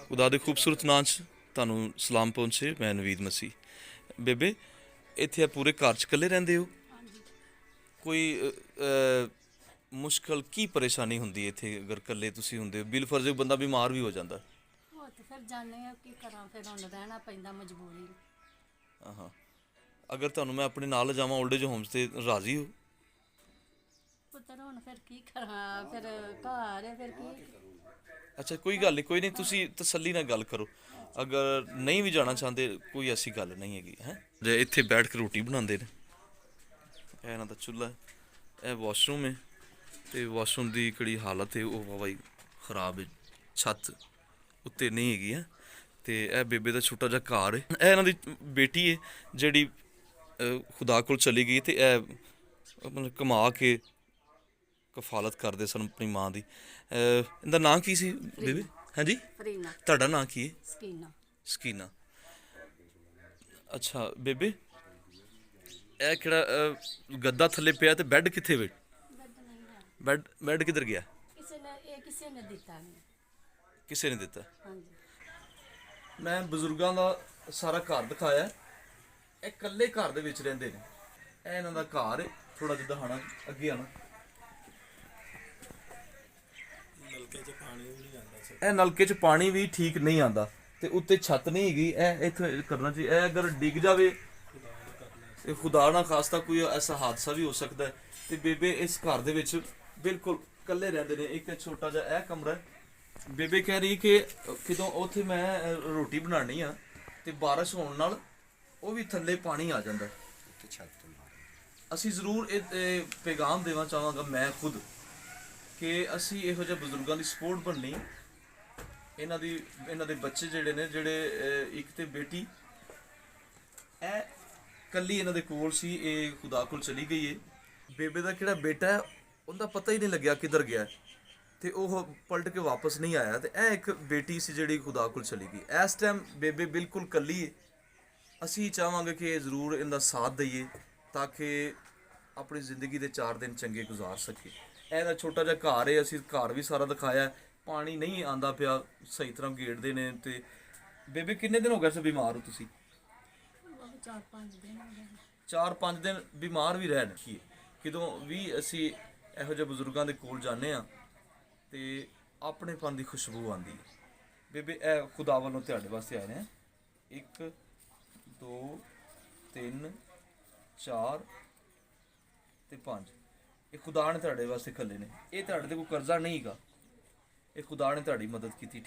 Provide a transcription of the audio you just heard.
खुदा दे खूबसूरत नां च ਤੁਹਾਨੂੰ ਸਲਾਮ ਪਹੁੰਚੇ। ਮੈਂ ਨਵੀਦ ਮਸੀਹ। ਬੇਬੇ, ਇੱਥੇ ਪੂਰੇ ਘਰ 'ਚ ਇਕੱਲੇ ਰਹਿੰਦੇ ਹੋ? ਹਾਂਜੀ। ਕੋਈ ਮੁਸ਼ਕਲ ਕੀ ਪਰੇਸ਼ਾਨੀ ਹੁੰਦੀ ਹੈ ਇੱਥੇ ਅਗਰ ਇਕੱਲੇ ਤੁਸੀਂ ਹੁੰਦੇ ਹੋ? ਬਿਲ ਫਰਜ਼ ਬੰਦਾ ਬਿਮਾਰ ਵੀ ਹੋ ਜਾਂਦਾ। ਉਹ ਤੇ ਫਿਰ ਜਾਂਦੇ ਆ, ਕੀ ਕਰਾਂ, ਫਿਰ ਹੁਣ ਰਹਿਣਾ ਪੈਂਦਾ ਮਜਬੂਰੀ। ਹਾਂ, ਅਗਰ ਤੁਹਾਨੂੰ ਮੈਂ ਆਪਣੇ ਨਾਲ ਲਿਜਾਵਾਂ ਓਲਡ ਏਜ ਹੋਮਸ ਤੇ ਰਾਜ਼ੀ ਹੋ? ਪੁੱਤਰ ਹੁਣ ਫਿਰ ਕੀ ਕਰਾਂ, ਫਿਰ ਘਰ ਹੈ, ਫਿਰ ਕੀ। ਅੱਛਾ, ਕੋਈ ਗੱਲ ਨਹੀਂ, ਕੋਈ ਨਹੀਂ, ਤੁਸੀਂ ਤਸੱਲੀ ਨਾਲ ਗੱਲ ਕਰੋ। ਅਗਰ ਨਹੀਂ ਵੀ ਜਾਣਾ ਚਾਹੁੰਦੇ ਕੋਈ ਐਸੀ ਗੱਲ ਨਹੀਂ ਹੈਗੀ ਹੈ। ਜੇ ਇੱਥੇ ਬੈਠ ਕੇ ਰੋਟੀ ਬਣਾਉਂਦੇ ਨੇ। ਇਹ ਇਹਨਾਂ ਦਾ ਚੁੱਲ੍ਹਾ ਹੈ, ਇਹ ਵਾਸ਼ਰੂਮ ਹੈ, ਅਤੇ ਵਾਸ਼ਰੂਮ ਦੀ ਜਿਹੜੀ ਹਾਲਤ ਹੈ ਉਹ ਵਾਹਵਾ ਹੀ ਖਰਾਬ ਹੈ। ਛੱਤ ਉੱਤੇ ਨਹੀਂ ਹੈਗੀ ਹੈ। ਅਤੇ ਇਹ ਬੇਬੇ ਦਾ ਛੋਟਾ ਜਿਹਾ ਘਰ ਹੈ। ਇਹ ਇਹਨਾਂ ਦੀ ਬੇਟੀ ਹੈ ਜਿਹੜੀ ਖੁਦਾ ਕੋਲ ਚਲੀ ਗਈ, ਅਤੇ ਇਹ ਮਤਲਬ ਕਮਾ ਕੇ ਕਫਾਲਤ ਕਰਦੇ ਸਨ ਆਪਣੀ ਮਾਂ ਦੀ। ਇਹਦਾ ਨਾਂ ਕੀ ਸੀ ਬੇਬੇ? ਹਾਂਜੀ, ਫਰੀਨਾ। ਤੁਹਾਡਾ ਨਾਂ ਕੀ ਹੈ? ਸਕੀਨਾ। ਸਕੀਨਾ। ਅੱਛਾ ਬੇਬੇ, ਇਹ ਕਿਹੜਾ ਗੱਦਾ ਥੱਲੇ ਪਿਆ ਤੇ ਬੈੱਡ ਕਿੱਥੇ ਵੇ? ਬੈੱਡ ਨਹੀਂ ਹੈ। ਬੈੱਡ ਕਿੱਧਰ ਗਿਆ? ਕਿਸੇ ਨੇ ਦਿੱਤਾ ਨਹੀਂ। ਕਿਸੇ ਨੇ ਦਿੱਤਾ? ਹਾਂਜੀ। ਮੈਂ ਬਜ਼ੁਰਗਾਂ ਦਾ ਸਾਰਾ ਘਰ ਦਿਖਾਇਆ। ਇਹ ਇਕੱਲੇ ਘਰ ਦੇ ਵਿੱਚ ਰਹਿੰਦੇ ਨੇ। ਇਹ ਇਹਨਾਂ ਦਾ ਘਰ ਹੈ। ਥੋੜਾ ਜਿਹਾ ਦਿਖਾਣਾ, ਅੱਗੇ ਆਣਾ। ਇਹ ਨਲਕੇ 'ਚ ਪਾਣੀ ਵੀ ਠੀਕ ਨਹੀਂ ਆਉਂਦਾ, ਤੇ ਉੱਤੇ ਛੱਤ ਨਹੀਂ ਹੈਗੀ। ਇਹ ਇੱਥੇ ਕਰਨਾ ਚਾਹੀਦਾ। ਇਹ ਅਗਰ ਡਿੱਗ ਜਾਵੇ ਤੇ ਖੁਦਾ ਨਾ ਖਾਸਤਾ ਕੋਈ ਐਸਾ ਹਾਦਸਾ ਵੀ ਹੋ ਸਕਦਾ ਹੈ। ਤੇ ਬੇਬੇ ਇਸ ਘਰ ਦੇ ਵਿੱਚ ਬਿਲਕੁਲ ਇਕੱਲੇ ਰਹਿੰਦੇ ਨੇ। ਇੱਕ ਛੋਟਾ ਜਿਹਾ ਇਹ ਕਮਰਾ ਹੈ। ਬੇਬੇ ਕਹਿ ਰਹੀ ਕਿ ਕਿਦੋਂ ਉੱਥੇ ਮੈਂ ਰੋਟੀ ਬਣਾਉਣੀ ਆ ਤੇ ਬਾਰਿਸ਼ ਹੋਣ ਨਾਲ ਉਹ ਵੀ ਥੱਲੇ ਪਾਣੀ ਆ ਜਾਂਦਾ। ਅਸੀਂ ਜ਼ਰੂਰ ਇਹ ਪੈਗਾਮ ਦੇਣਾ ਚਾਹਾਂਗਾ ਮੈਂ ਖੁਦ, ਕਿ ਅਸੀਂ ਇਹੋ ਜਿਹੇ ਬਜ਼ੁਰਗਾਂ ਦੀ ਸਪੋਰਟ ਬਣਨੀ। ਇਹਨਾਂ ਦੇ ਬੱਚੇ ਜਿਹੜੇ ਨੇ, ਜਿਹੜੇ ਇੱਕ ਤੇ ਬੇਟੀ ਇਹ ਕੱਲੀ ਇਹਨਾਂ ਦੇ ਕੋਲ ਸੀ, ਇਹ ਖੁਦਾ ਕੋਲ ਚਲੀ ਗਈ ਏ। ਬੇਬੇ ਦਾ ਕਿਹੜਾ ਬੇਟਾ ਹੈ ਉਹਦਾ ਪਤਾ ਹੀ ਨਹੀਂ ਲੱਗਿਆ ਕਿੱਧਰ ਗਿਆ, ਤੇ ਉਹ ਪਲਟ ਕੇ ਵਾਪਸ ਨਹੀਂ ਆਇਆ। ਤੇ ਇਹ ਇੱਕ ਬੇਟੀ ਸੀ ਜਿਹੜੀ ਖੁਦਾ ਕੋਲ ਚਲੀ ਗਈ। ਇਸ ਟਾਈਮ ਬੇਬੇ ਬਿਲਕੁਲ ਕੱਲੀ ਏ। ਅਸੀਂ ਚਾਹਾਂਗੇ ਕਿ ਜ਼ਰੂਰ ਇਹਦਾ ਸਾਥ ਦਈਏ ਤਾਂ ਕਿ ਆਪਣੀ ਜ਼ਿੰਦਗੀ ਦੇ 4 ਦਿਨ ਚੰਗੇ ਗੁਜ਼ਾਰ ਸਕੇ। ਇਹਦਾ ਛੋਟਾ ਜਿਹਾ ਘਰ ਹੈ। ਅਸੀਂ ਘਰ ਵੀ ਸਾਰਾ ਦਿਖਾਇਆ। ਪਾਣੀ ਨਹੀਂ ਆਂਦਾ ਪਿਆ, ਸਹੀ ਤਰ੍ਹਾਂ ਗੇੜਦੇ ਨੇ। ਤੇ ਬੇਬੇ ਕਿੰਨੇ ਦਿਨ ਹੋ ਗਏ ਸੀ ਬਿਮਾਰ ਹੋ ਤੁਸੀਂ? 4-5 ਦਿਨ ਹੋ ਗਏ। 4-5 ਦਿਨ ਬਿਮਾਰ ਵੀ ਰਹਿ ਰੱਖੀਏ। ਕਦੋਂ ਵੀ ਅਸੀਂ ਇਹੋ ਜਿਹੇ ਬਜ਼ੁਰਗਾਂ ਦੇ ਕੋਲ ਜਾਂਦੇ ਹਾਂ ਤੇ ਆਪਣੇਪਨ ਦੀ ਖੁਸ਼ਬੂ ਆਉਂਦੀ ਹੈ। ਬੇਬੇ ਇਹ ਖੁਦਾ ਵੱਲੋਂ ਤੁਹਾਡੇ ਵਾਸਤੇ ਆਏ ਨੇ। 1 2 3 4 ਤੇ 5। ਇਹ ਖੁਦਾ ਨੇ ਤੁਹਾਡੇ ਵਾਸਤੇ ਖੱਲੇ ਨੇ। ਇਹ ਤੁਹਾਡੇ ਤੇ ਕੋਈ ਕਰਜ਼ਾ ਨਹੀਂ ਹੈਗਾ, ਇਹ ਖੁਦਾ ਨੇ ਤੁਹਾਡੀ ਮਦਦ ਕੀਤੀ।